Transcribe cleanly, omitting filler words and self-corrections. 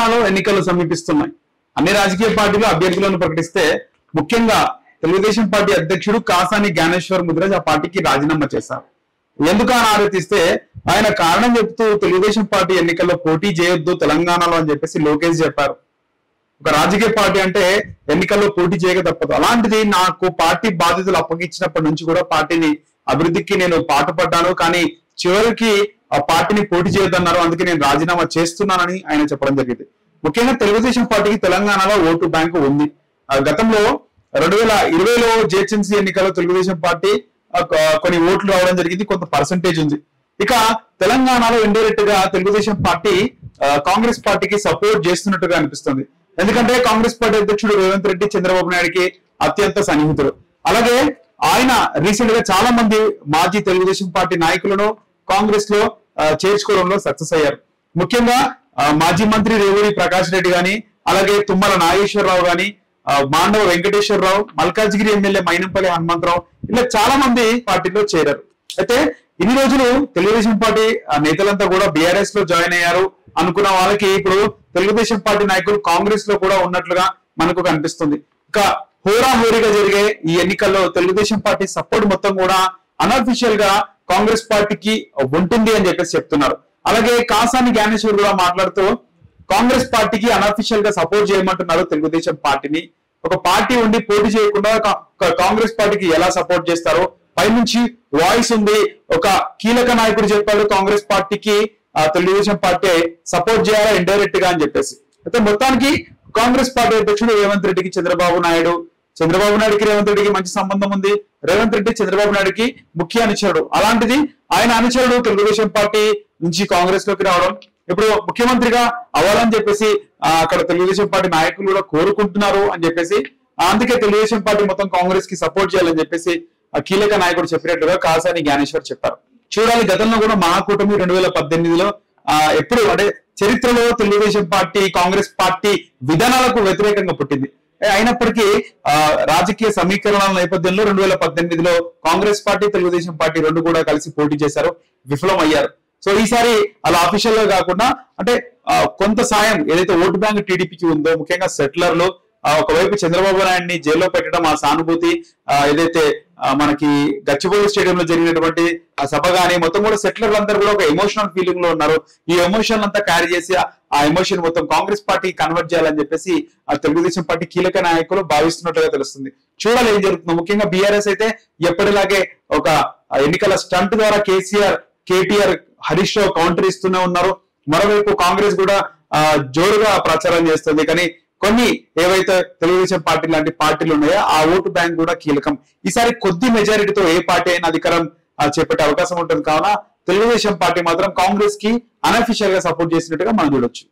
తెలంగాణలో ఎన్నికలు సమీపిస్తున్నాయి. అన్ని రాజకీయ పార్టీలు అభ్యర్థులను ప్రకటిస్తే ముఖ్యంగా తెలుగుదేశం పార్టీ అధ్యక్షుడు కాసాని జ్ఞానేశ్వర్ ముదిరాజ్ ఆ పార్టీకి రాజీనామా చేశారు. ఎందుకు అని ఆలోచిస్తే ఆయన కారణం చెప్తూ తెలుగుదేశం పార్టీ ఎన్నికల్లో పోటీ చేయొద్దు తెలంగాణలో అని చెప్పేసి లోకేష్ చెప్పారు. ఒక రాజకీయ పార్టీ అంటే ఎన్నికల్లో పోటీ చేయక తప్పదు. అలాంటిది నాకు పార్టీ బాధ్యతలు అప్పగించినప్పటి నుంచి కూడా పార్టీని అభివృద్ధికి నేను పాటుపడ్డాను, కానీ చివరికి ఆ పార్టీని పోటీ చేయొద్దన్నారు, అందుకే నేను రాజీనామా చేస్తున్నానని ఆయన చెప్పడం జరిగింది. ముఖ్యంగా తెలుగుదేశం పార్టీకి తెలంగాణలో ఓటు బ్యాంకు ఉంది. గతంలో 2020లో జిహెచ్ఎంసీ ఎన్నికల్లో తెలుగుదేశం పార్టీ కొన్ని ఓట్లు రావడం జరిగింది, కొంత పర్సంటేజ్ ఉంది. ఇక తెలంగాణలో ఇండైరెక్ట్ గా తెలుగుదేశం పార్టీ కాంగ్రెస్ పార్టీకి సపోర్ట్ చేస్తున్నట్టుగా అనిపిస్తుంది. ఎందుకంటే కాంగ్రెస్ పార్టీ అధ్యక్షుడు రేవంత్ రెడ్డి చంద్రబాబు నాయుడుకి అత్యంత సన్నిహితుడు. అలాగే ఆయన రీసెంట్ గా చాలా మంది మాజీ తెలుగుదేశం పార్టీ నాయకులను కాంగ్రెస్ లో చేర్చుకోవడంలో సక్సెస్ అయ్యారు. ముఖ్యంగా మాజీ మంత్రి రేవూరి ప్రకాష్ రెడ్డి గాని, అలాగే తుమ్మల నాగేశ్వరరావు గాని, మాండవ వెంకటేశ్వరరావు, మల్కాజ్గిరి ఎమ్మెల్యే మైనంపల్లి హనుమంతరావు, ఇలా చాలా మంది పార్టీలో చేరారు. అయితే ఇన్ని రోజులు తెలుగుదేశం పార్టీ నేతలంతా కూడా బీఆర్ఎస్ లో జాయిన్ అయ్యారు అనుకున్న వాళ్ళకి ఇప్పుడు తెలుగుదేశం పార్టీ నాయకులు కాంగ్రెస్ లో కూడా ఉన్నట్లుగా మనకు కనిపిస్తుంది. ఇక హోరాహోరీగా జరిగే ఈ ఎన్నికల్లో తెలుగుదేశం పార్టీ సపోర్ట్ మొత్తం కూడా అనఫిషియల్ గా కాంగ్రెస్ పార్టీకి ఉంటుంది అని చెప్పేసి చెప్తున్నారు. అలాగే కాసాని జ్ఞానేశ్వర్ కూడా మాట్లాడుతూ కాంగ్రెస్ పార్టీకి అనఫిషియల్ గా సపోర్ట్ చేయమంటున్నారు తెలుగుదేశం పార్టీని. ఒక పార్టీ ఉండి పోటీ చేయకుండా కాంగ్రెస్ పార్టీకి ఎలా సపోర్ట్ చేస్తారో పైనుంచి వాయిస్ ఉంది. ఒక కీలక నాయకుడు చెప్పాడు కాంగ్రెస్ పార్టీకి తెలుగుదేశం పార్టీ సపోర్ట్ చేయాలా ఇండైరెక్ట్ గా అని చెప్పేసి. అయితే మొత్తానికి కాంగ్రెస్ పార్టీ అధ్యక్షుడు రేవంత్ రెడ్డికి చంద్రబాబు నాయుడుకి రేవంత్ రెడ్డికి మంచి సంబంధం ఉంది. రేవంత్ రెడ్డి చంద్రబాబు నాయుడుకి ముఖ్య అనుచరుడు. అలాంటిది ఆయన అనుచరుడు తెలుగుదేశం పార్టీ నుంచి కాంగ్రెస్ లోకి రావడం, ఇప్పుడు ముఖ్యమంత్రిగా అవ్వాలని చెప్పేసి అక్కడ తెలుగుదేశం పార్టీ నాయకులు కూడా కోరుకుంటున్నారు అని చెప్పేసి, అందుకే తెలుగుదేశం పార్టీ మొత్తం కాంగ్రెస్ కి సపోర్ట్ చేయాలని చెప్పేసి ఆ కీలక నాయకుడు చెప్పినట్లుగా కాసాని జ్ఞానేశ్వర్ చెప్పారు. చూడాలి, గతంలో కూడా మహాకూటమి 2018లో ఎప్పుడు అంటే చరిత్రలో తెలుగుదేశం పార్టీ కాంగ్రెస్ పార్టీ విధానాలకు వ్యతిరేకంగా పుట్టింది. అయినప్పటికీ రాజకీయ సమీకరణల నేపథ్యంలో 2018లో కాంగ్రెస్ పార్టీ తెలుగుదేశం పార్టీ రెండు కూడా కలిసి పోటీ చేశారు, విఫలం అయ్యారు. సో ఈసారి అలా అఫీషియల్ గా కాకుండా అంటే కొంత సాయం ఏదైతే ఓటు బ్యాంక్ టీడీపీకి ఉందో, ముఖ్యంగా సెటిలర్లు ఒకవైపు చంద్రబాబు నాయుడిని జైల్లో పెట్టడం ఆ సానుభూతి, ఏదైతే మనకి గచ్చిబౌలి స్టేడియంలో జరిగినటువంటి ఆ సభ గానీ మొత్తం కూడా సెటిలర్లు అందరూ కూడా ఒక ఎమోషనల్ ఫీలింగ్ లో ఉన్నారు. ఈ ఎమోషన్ అంతా క్యారీ చేసి ఆ ఎమోషన్ మొత్తం కాంగ్రెస్ పార్టీ కన్వర్ట్ చేయాలని చెప్పేసి ఆ తెలుగుదేశం పార్టీ కీలక నాయకులు భావిస్తున్నట్టుగా తెలుస్తుంది. చూడాలి ఏం జరుగుతుందో. ముఖ్యంగా బీఆర్ఎస్ అయితే ఎప్పటిలాగే ఒక ఎన్నికల స్టంట్ ద్వారా కేటీఆర్ హరీష్ రావు కౌంటర్ ఇస్తూనే ఉన్నారు. మరోవైపు కాంగ్రెస్ కూడా జోరుగా ప్రచారం చేస్తుంది. కానీ కొన్ని ఏవైతే తెలుగుదేశం పార్టీ లాంటి పార్టీలు ఉన్నాయో ఆ ఓటు బ్యాంక్ కూడా కీలకం. ఈసారి కొద్ది మెజారిటీతో ఏ పార్టీ అయినా అధికారం చేపట్టే అవకాశం ఉంటుంది. కావున తెలుగుదేశం పార్టీ మాత్రం కాంగ్రెస్ కి అనఫిషియల్ గా సపోర్ట్ చేసినట్టుగా మనం చూడొచ్చు.